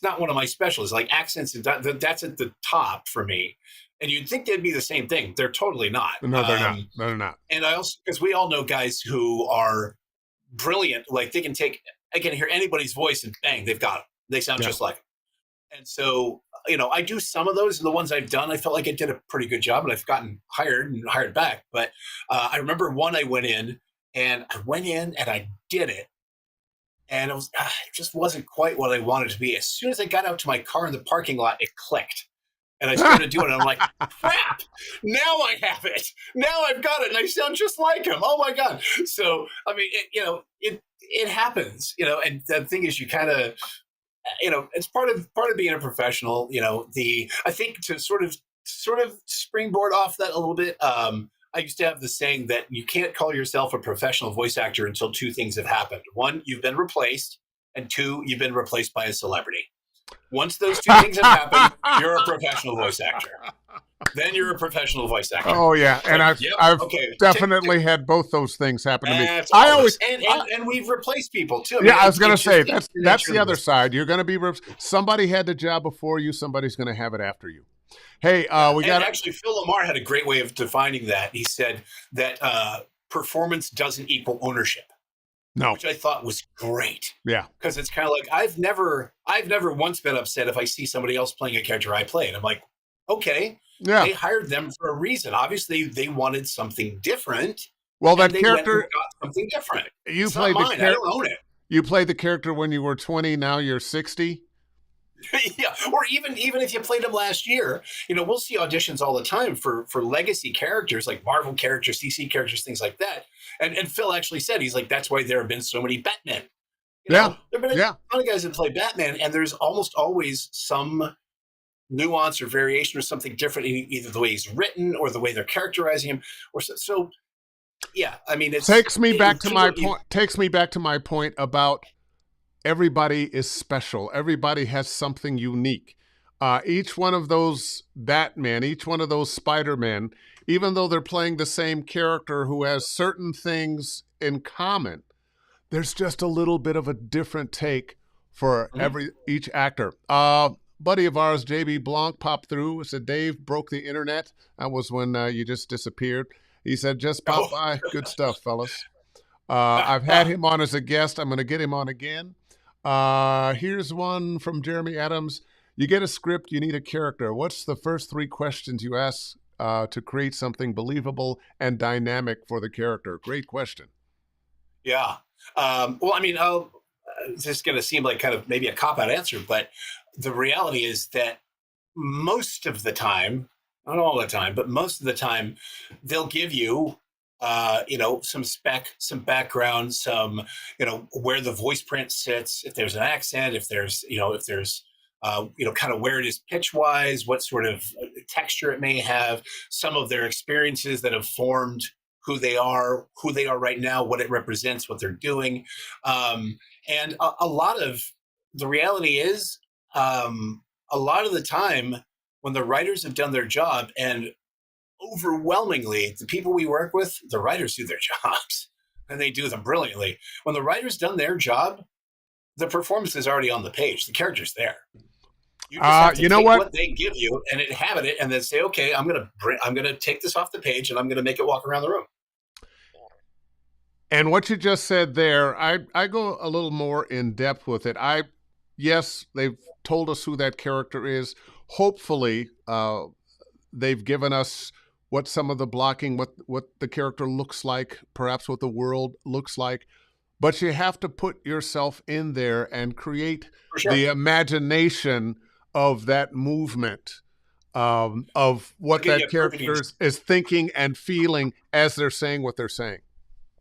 not one of my specialties. Like accents, that's at the top for me. And you'd think they'd be the same thing. They're totally not. No, they're not. No, they're not. And I also, because we all know guys who are brilliant. Like I can hear anybody's voice and bang, they've got it. They sound just like it. And so, I do some of those. And the ones I've done, I felt like I did a pretty good job and I've gotten hired and hired back. But I remember one I went in and I did it. and it just wasn't quite what I wanted to be. As soon as I got out to my car in the parking lot, it clicked. And I started doing it. And I'm like, crap, now I have it. Now I've got it. And I sound just like him. Oh my God. So, I mean, it happens, and the thing is you kind of, it's part of being a professional, I think to sort of springboard off that a little bit. I used to have the saying that you can't call yourself a professional voice actor until two things have happened. One, you've been replaced, and two, you've been replaced by a celebrity. Once those two things have happened, you're a professional voice actor. Then you're a professional voice actor. Oh yeah, and like, I've definitely had both those things happen to me. I always and we've replaced people too. I was going to say that's the other side. You're going to be somebody had the job before you. Somebody's going to have it after you. Hey, we got actually Phil Lamar had a great way of defining that. He said that performance doesn't equal ownership. No, which I thought was great. Yeah, because it's kind of like I've never once been upset if I see somebody else playing a character I played. I'm like, okay, yeah, they hired them for a reason. Obviously, they wanted something different. Well, that character got something different. You played the character. I don't own it. You played the character when you were 20. Now you're 60. Yeah, or even if you played them last year, we'll see auditions all the time for legacy characters like Marvel characters, DC characters, things like that. And Phil actually said, he's like, that's why there have been so many Batman. There have been a ton of guys that play Batman, and there's almost always some nuance or variation or something different in either the way he's written or the way they're characterizing him, or so. Yeah, I mean, it takes me back to my point. Takes me back to my point about. Everybody is special. Everybody has something unique. Each one of those Batman, each one of those Spider-Man, even though they're playing the same character who has certain things in common, there's just a little bit of a different take for each actor. Buddy of ours, JB Blanc, popped through. Said, Dave broke the internet. That was when you just disappeared. He said, just pop by. Good stuff, fellas. I've had him on as a guest. I'm going to get him on again. Here's one from Jeremy Adams. You get a script, you need a character. What's the first three questions you ask to create something believable and dynamic for the character? Great question. Yeah. Well, I mean, this is going to seem like kind of maybe a cop-out answer, but the reality is that most of the time, not all the time, but most of the time, they'll give you some spec, some background, some, where the voice print sits, if there's an accent, if there's kind of where it is pitch wise, what sort of texture it may have, some of their experiences that have formed who they are right now, what it represents, what they're doing. And a lot of the reality is, a lot of the time when the writers have done their job, and overwhelmingly, the people we work with, the writers do their jobs, and they do them brilliantly. When the writer's done their job, the performance is already on the page. The character's there. You just have to take what they give you and inhabit it, and then say, okay, I'm gonna take this off the page, and I'm gonna make it walk around the room. And what you just said there, I go a little more in depth with it. Yes, they've told us who that character is. Hopefully, they've given us what some of the blocking, what the character looks like, perhaps what the world looks like. But you have to put yourself in there and create the imagination of that movement, of what that character is thinking and feeling as they're saying what they're saying.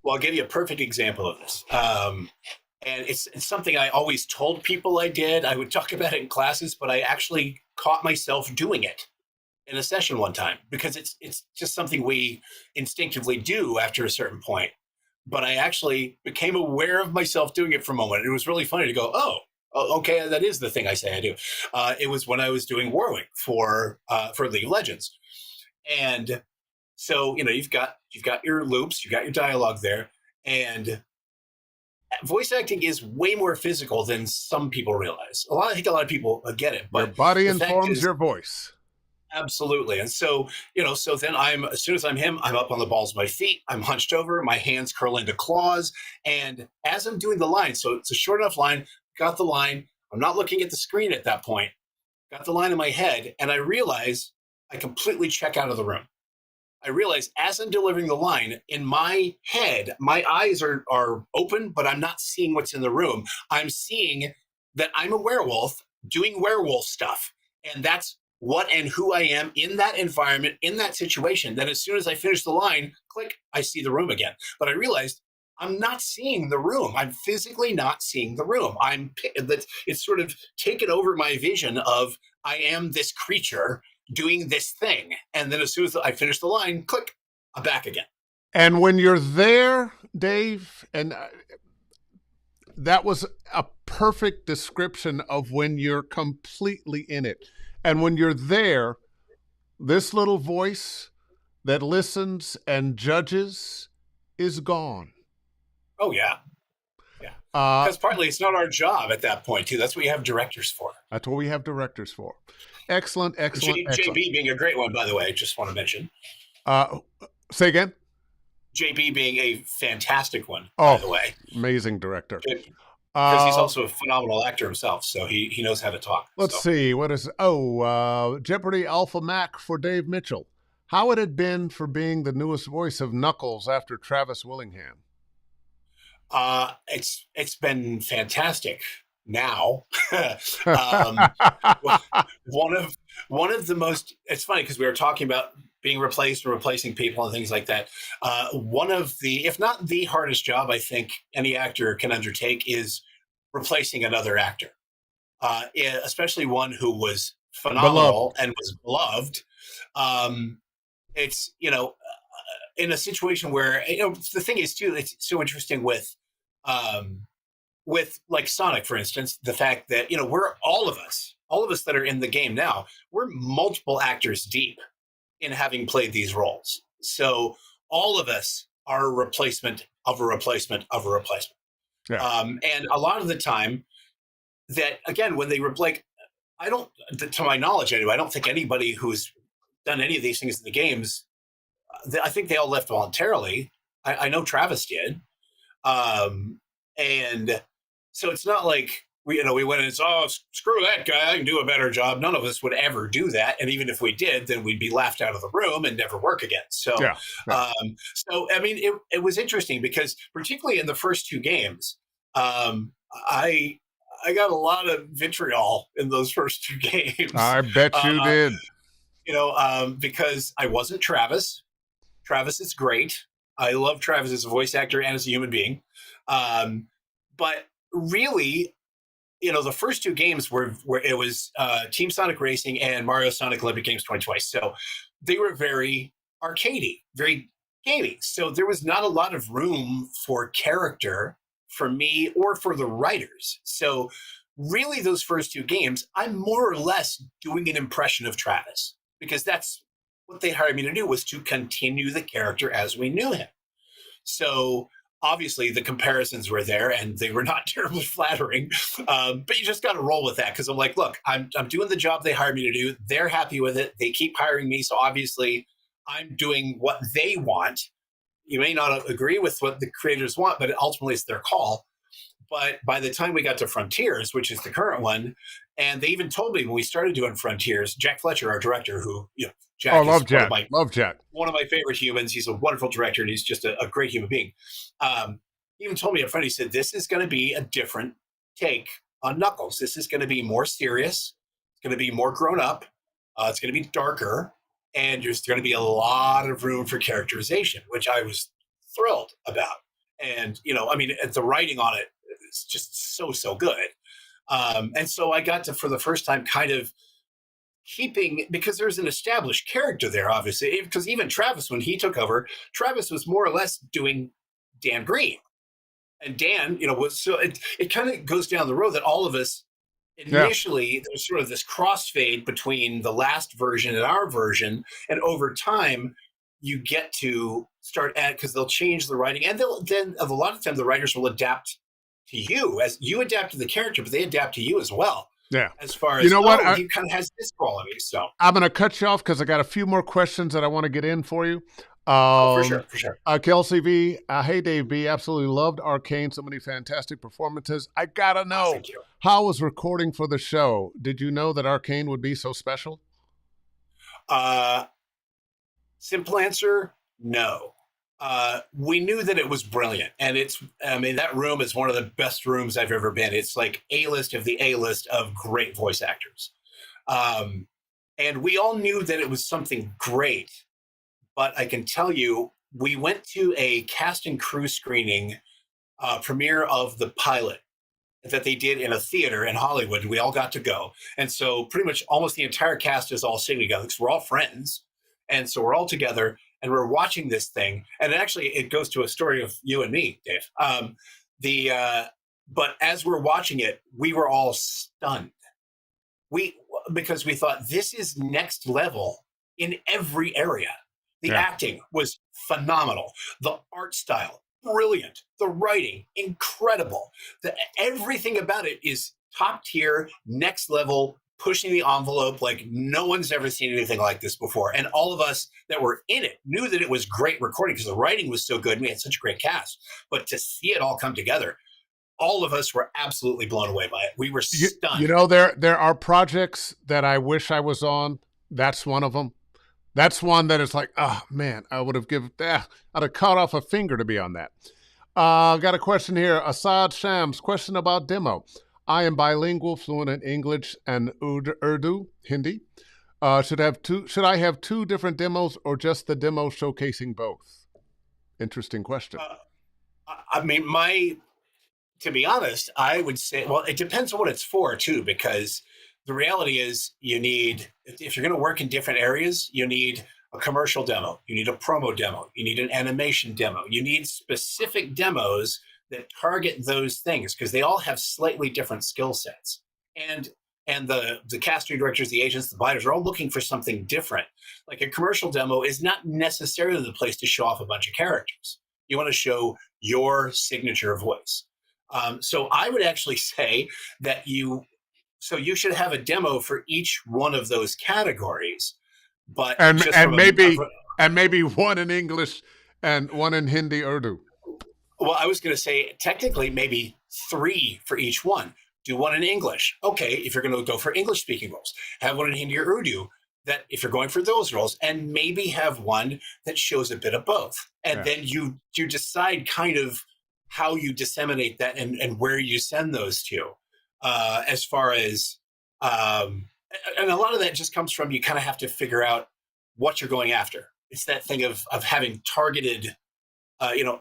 Well, I'll give you a perfect example of this. And it's something I always told people I did. I would talk about it in classes, but I actually caught myself doing it in a session one time, because it's just something we instinctively do after a certain point. But I actually became aware of myself doing it for a moment. It was really funny to go, oh, okay, that is the thing I say I do. It was when I was doing Warwick for League of Legends. And so, you've got your loops, you've got your dialogue there, and voice acting is way more physical than some people realize. I think a lot of people get it, but your body informs your voice. Absolutely. And so, so then as soon as I'm him, I'm up on the balls of my feet, I'm hunched over, my hands curl into claws. And as I'm doing the line, so it's a short enough line, got the line, I'm not looking at the screen at that point, got the line in my head, and I realize I completely check out of the room. I realize as I'm delivering the line in my head, my eyes are open, but I'm not seeing what's in the room. I'm seeing that I'm a werewolf doing werewolf stuff. And that's what and who I am in that environment, in that situation. Then as soon as I finish the line, click, I see the room again. But I realized I'm not seeing the room. I'm physically not seeing the room. It's sort of taken over my vision of I am this creature doing this thing. And then as soon as I finish the line, click, I'm back again. And when you're there, Dave, and that was a perfect description of when you're completely in it. And when you're there, this little voice that listens and judges is gone. Oh, yeah. Yeah. Because partly it's not our job at that point, too. That's what you have directors for. That's what we have directors for. Excellent, excellent, excellent. JB being a great one, by the way, just want to mention. Say again? JB being a fantastic one, by the way. Amazing director. Because he's also a phenomenal actor himself, so he knows how to talk. Let's see. What is... Jeopardy Alpha Mac for Dave Mitchell. How it had been for being the newest voice of Knuckles after Travis Willingham? It's been fantastic. Now, one of the most. It's funny because we were talking about being replaced and replacing people and things like that. One of the, if not the hardest job I think any actor can undertake is replacing another actor, especially one who was phenomenal and was beloved. It's in a situation where the thing is too. It's so interesting with like Sonic, for instance, the fact that, we're all of us that are in the game now, we're multiple actors deep in having played these roles. So all of us are a replacement of a replacement of a replacement. Yeah. And a lot of the time that, again, when they were like, to my knowledge anyway, I don't think anybody who's done any of these things in the games, I think they all left voluntarily. I know Travis did. And so it's not like we went and said, screw that guy, I can do a better job. None of us would ever do that. And even if we did, then we'd be laughed out of the room and never work again. So, I mean, it was interesting because particularly in the first two games, I got a lot of vitriol in those first two games. I bet you did. Because I wasn't Travis. Travis is great. I love Travis as a voice actor and as a human being. But really, the first two games were it was Team Sonic Racing and Mario Sonic Olympic Games 2020. So they were very arcadey, very gamey. So there was not a lot of room for character for me or for the writers. So really, those first two games, I'm more or less doing an impression of Travis because that's what they hired me to do, was to continue the character as we knew him. So obviously the comparisons were there and they were not terribly flattering, but you just got to roll with that because I'm like, look, I'm doing the job they hired me to do. They're happy with it. They keep hiring me. So obviously I'm doing what they want. You may not agree with what the creators want, but ultimately it's their call. But by the time we got to Frontiers, which is the current one, and they even told me when we started doing Frontiers, Jack Fletcher, our director, who, Jack love Jack. Love Jack. One of my favorite humans. He's a wonderful director, and he's just a great human being. He even told me up front, he said, this is going to be a different take on Knuckles. This is going to be more serious. It's going to be more grown up. It's going to be darker. And there's going to be a lot of room for characterization, which I was thrilled about. And, the writing on it is just so good. And so I got to, for the first time, kind of keeping, because there's an established character there, obviously, because even Travis, when he took over, Travis was more or less doing Dan Green. And Dan, was, so it kind of goes down the road that all of us, initially, there's sort of this crossfade between the last version and our version. And over time, you get to start because they'll change the writing. And then a lot of times the writers will adapt to you as you adapt to the character, but they adapt to you as well. Yeah. As far as, what? He kind of has this quality. So I'm going to cut you off because I got a few more questions that I want to get in for you. For sure. Kelsey V, hey Dave B, absolutely loved Arcane. So many fantastic performances. I gotta know, how was recording for the show? Did you know that Arcane would be so special? Simple answer, no. We knew that it was brilliant, and I mean, that room is one of the best rooms I've ever been. It's like A-list of the A-list of great voice actors. Um, and we all knew that it was something great, but I can tell you, we went to a cast and crew screening premiere of the pilot that they did in a theater in Hollywood. We all got to go. And so pretty much almost the entire cast is all sitting together because we're all friends. And so we're all together and we're watching this thing. And actually it goes to a story of you and me, Dave. The But as we're watching it, we were all stunned. We Because we thought this is next level in every area. The Yeah. acting was phenomenal. The art style, brilliant. The writing, incredible. Everything about it is top tier, next level, pushing the envelope like no one's ever seen anything like this before. And all of us that were in it knew that it was great recording because the writing was so good and we had such a great cast. But to see it all come together, all of us were absolutely blown away by it. We were stunned. You know, there are projects that I wish I was on. That's one of them. That's one that is like, oh man, I would have I'd have cut off a finger to be on that. Got a question here. Assad Shams, question about demo. I am bilingual, fluent in English and Urdu, Hindi. Should I have two different demos or just the demo showcasing both? Interesting question. I mean, to be honest, I would say, well, it depends on what it's for too, because the reality is if you're going to work in different areas, you need a commercial demo, you need a promo demo, you need an animation demo, you need specific demos that target those things because they all have slightly different skill sets. And the casting directors, the agents, the buyers are all looking for something different. Like a commercial demo is not necessarily the place to show off a bunch of characters. You want to show your signature voice. So I would actually say that you should have a demo for each one of those categories, but and maybe one in English and one in Hindi Urdu. Well, I was going to say technically maybe 3 for each one. Do one in English. Okay, if you're going to go for English speaking roles, have one in Hindi or Urdu. That if you're going for those roles, and maybe have one that shows a bit of both, and then you decide kind of how you disseminate that and where you send those to. As far as and a lot of that just comes from you kind of have to figure out what you're going after. It's that thing of having targeted,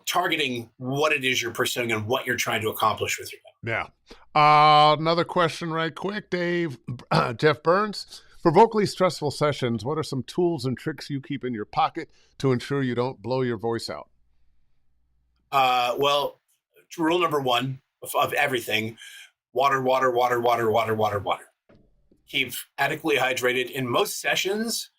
targeting what it is you're pursuing and what you're trying to accomplish with your demo. Yeah. Another question right quick, Dave. Jeff Burns. For vocally stressful sessions, what are some tools and tricks you keep in your pocket to ensure you don't blow your voice out? Well, rule number 1 of everything: water, water, water, water, water, water, water. Keep adequately hydrated. In most sessions,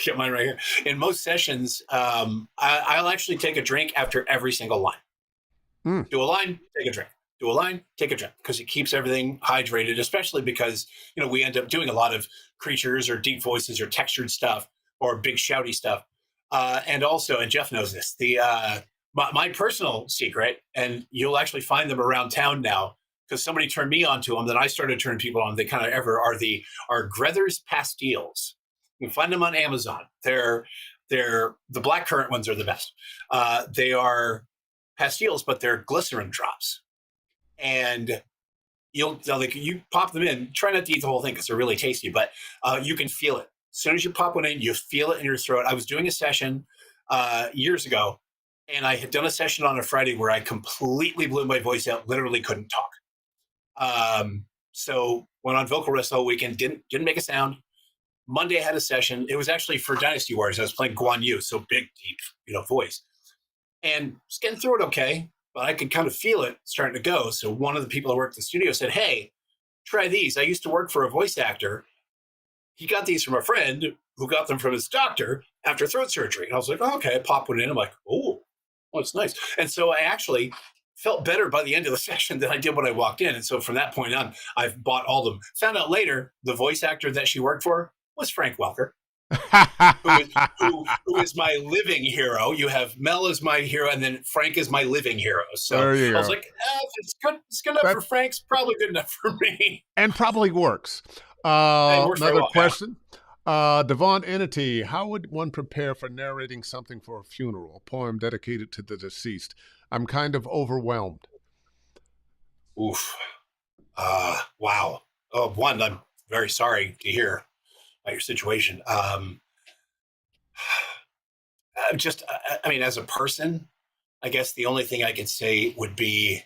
get mine right here. In most sessions, I'll actually take a drink after every single line. Do a line, take a drink. Do a line, take a drink, because it keeps everything hydrated, especially because, we end up doing a lot of creatures or deep voices or textured stuff or big shouty stuff. And also, and Jeff knows this, my personal secret, and you'll actually find them around town now, because somebody turned me on to them, then I started turning people on. They kind of are Grethers pastilles. You can find them on Amazon. They're the blackcurrant ones are the best. They are pastilles, but they're glycerin drops. And you pop them in. Try not to eat the whole thing because they're really tasty, but you can feel it. As soon as you pop one in, you feel it in your throat. I was doing a session years ago, and I had done a session on a Friday where I completely blew my voice out, literally couldn't talk. So went on vocal rest all weekend, didn't make a sound. Monday I had a session. It was actually for Dynasty Warriors. I was playing Guan Yu, so big, deep, voice. And just getting through it okay, but I could kind of feel it starting to go. So one of the people that worked at the studio said, "Hey, try these. I used to work for a voice actor. He got these from a friend who got them from his doctor after throat surgery." And I was like, "Oh, okay." I pop one in. I'm like, "Oh, it's nice." And so I actually felt better by the end of the session than I did when I walked in. And so from that point on, I've bought all of them. Found out later, the voice actor that she worked for was Frank Welker. who is my living hero. You have Mel as my hero, and then Frank is my living hero. So I was like, if it's good enough for Frank's probably good enough for me. And probably works. It works Another well, question. Devon Entity, how would one prepare for narrating something for a funeral, a poem dedicated to the deceased? I'm kind of overwhelmed. Oof. Wow. Oh, one, I'm very sorry to hear about your situation. Just, I mean, as a person, I guess the only thing I could say would be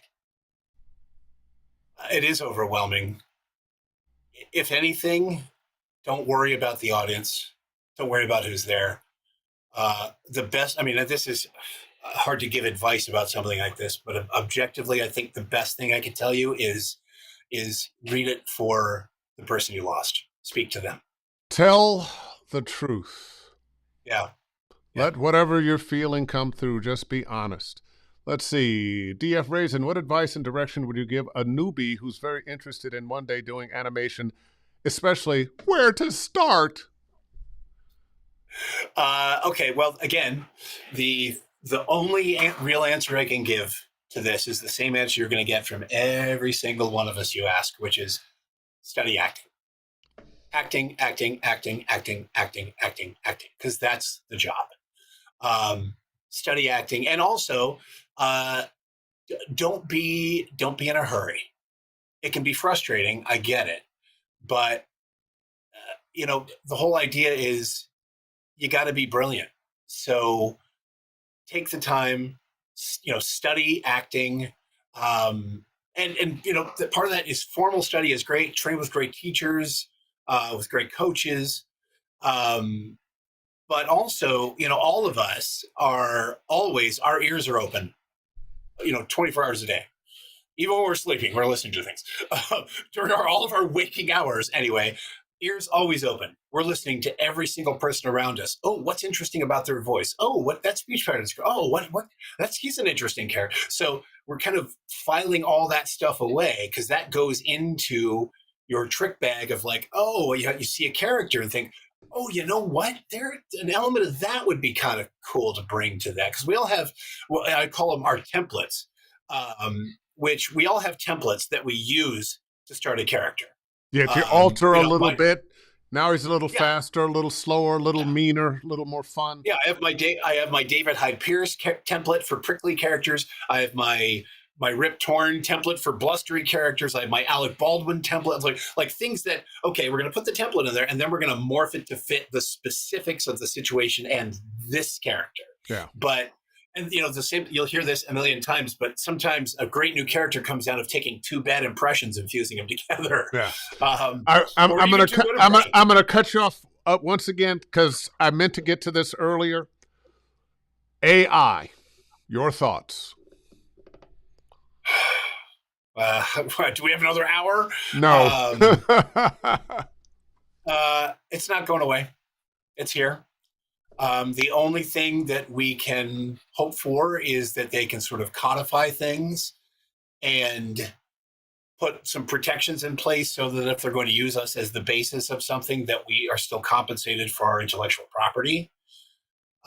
it is overwhelming. If anything, don't worry about the audience. Don't worry about who's there. The best, I mean, this is hard to give advice about something like this, but objectively, I think the best thing I can tell you is read it for the person you lost. Speak to them. Tell the truth. Yeah. Yeah. Let whatever you're feeling come through. Just be honest. Let's see. DF Raisin, what advice and direction would you give a newbie who's very interested in one day doing animation, especially where to start? Okay. Well, again, the only real answer I can give to this is the same answer you're going to get from every single one of us you ask, which is study acting. Acting, acting, acting, acting, acting, acting, acting, because that's the job. Study acting, and also uh, don't be in a hurry. It can be frustrating. I get it, but the whole idea is you got to be brilliant. So take the time, study acting. And part of that is formal study is great. Train with great teachers, with great coaches. But also, all of us are always, our ears are open, 24 hours a day. Even when we're sleeping, we're listening to things. During all of our waking hours, anyway, ears always open. We're listening to every single person around us. Oh, what's interesting about their voice? Oh, what that speech pattern is. Oh, what he's an interesting character. So we're kind of filing all that stuff away because that goes into your trick bag of like, oh, you see a character and think, oh, you know what? There, an element of that would be kind of cool to bring to that because we all have, well, I call them our templates, which we all have templates that we use to start a character. Yeah, if you alter a little My, bit, now he's a little yeah, faster, a little slower, a little yeah, meaner, a little more fun. yeah. I have my David Hyde Pierce template for prickly characters. I have my Rip Torn template for blustery characters. I have my Alec Baldwin template. It's like things that, okay, we're going to put the template in there and then we're going to morph it to fit the specifics of the situation and this character. Yeah. But, and the same, you'll hear this a million times, but sometimes a great new character comes out of taking two bad impressions and fusing them together. Yeah. I'm gonna cut you off once again because I meant to get to this earlier. AI, your thoughts? Do we have another hour? No. It's not going away. It's here. The only thing that we can hope for is that they can sort of codify things and put some protections in place so that if they're going to use us as the basis of something, that we are still compensated for our intellectual property.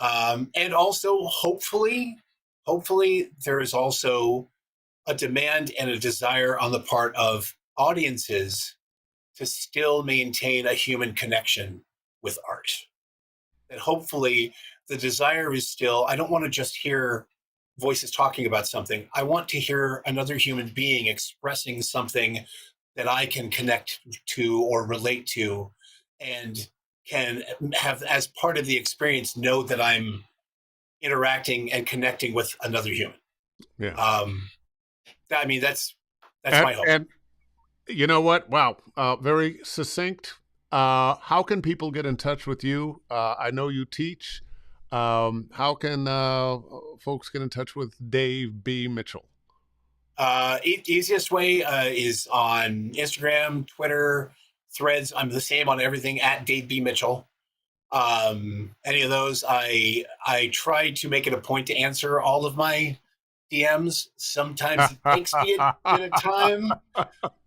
And also, hopefully, there is also a demand and a desire on the part of audiences to still maintain a human connection with art. And hopefully the desire is still, I don't want to just hear voices talking about something. I want to hear another human being expressing something that I can connect to or relate to and can have as part of the experience know that I'm interacting and connecting with another human. Yeah. I mean, that's my hope. And you know what? Wow. Very succinct. How can people get in touch with you? I know you teach. How can folks get in touch with Dave B. Mitchell? Easiest way is on Instagram, Twitter, Threads. I'm the same on everything at Dave B. Mitchell. Any of those, I try to make it a point to answer all of my DMs. Sometimes it takes me a bit of time,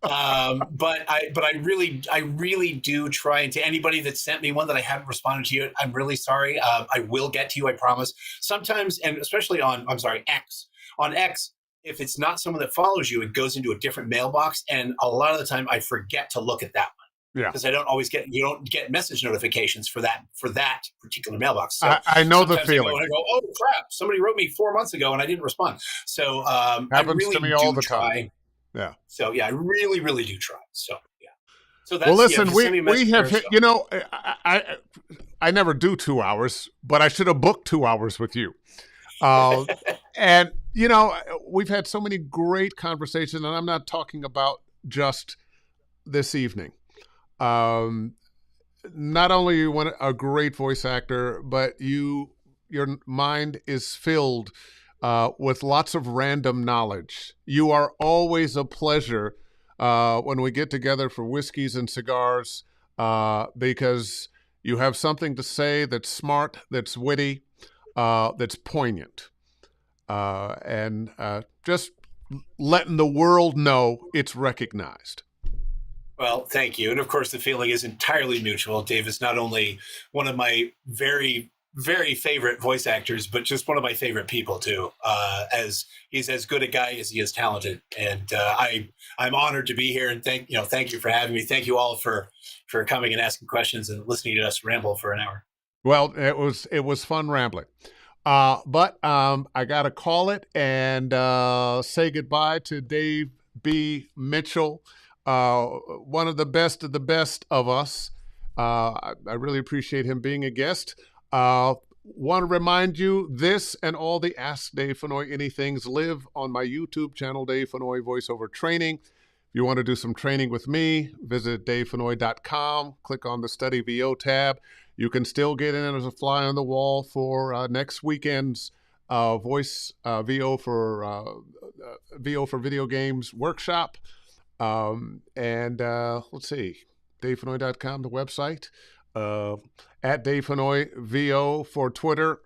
but I really do try. And to anybody that sent me one that I haven't responded to you, I'm really sorry. I will get to you, I promise. Sometimes, and especially on X. On X, if it's not someone that follows you, it goes into a different mailbox, and a lot of the time I forget to look at that one. Yeah. because you don't get message notifications for that particular mailbox. So I know the sometimes I go feeling. and I go, oh crap, somebody wrote me 4 months ago and I didn't respond. So I Happens to really me all do the time. try. Yeah. So yeah, I really, really do try. So yeah. So Well, that's if listen, you send me a we message have there, hit. so. I never do 2 hours, but I should have booked 2 hours with you. Uh, and we've had so many great conversations, and I'm not talking about just this evening. Not only you want a great voice actor, but your mind is filled with lots of random knowledge. You are always a pleasure when we get together for whiskeys and cigars because you have something to say that's smart, that's witty, that's poignant, and just letting the world know it's recognized. Well, thank you. And of course, the feeling is entirely mutual. Dave is not only one of my very, very favorite voice actors, but just one of my favorite people too. As he's as good a guy as he is talented, and I'm honored to be here. And thank you for having me. Thank you all for coming and asking questions and listening to us ramble for an hour. Well, it was fun rambling. But I got to call it and say goodbye to Dave B. Mitchell, one of the best of us. I really appreciate him being a guest. Want to remind you, this and all the Ask Dave Fennoy Anythings live on my YouTube channel, Dave Fennoy Voiceover Training. If you want to do some training with me, visit davefennoy.com, click on the Study VO tab. You can still get in as a fly on the wall for next weekend's voice VO for video games workshop. And let's see, davefennoy.com, the website. At Dave Fennoy VO for Twitter,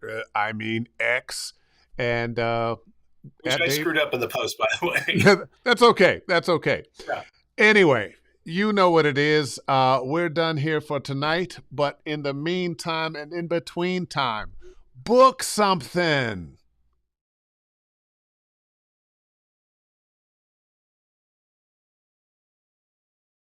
X, and Which I screwed up in the post, by the way. That's okay. That's okay. Yeah. Anyway, you know what it is. We're done here for tonight, but in the meantime and in between time, book something.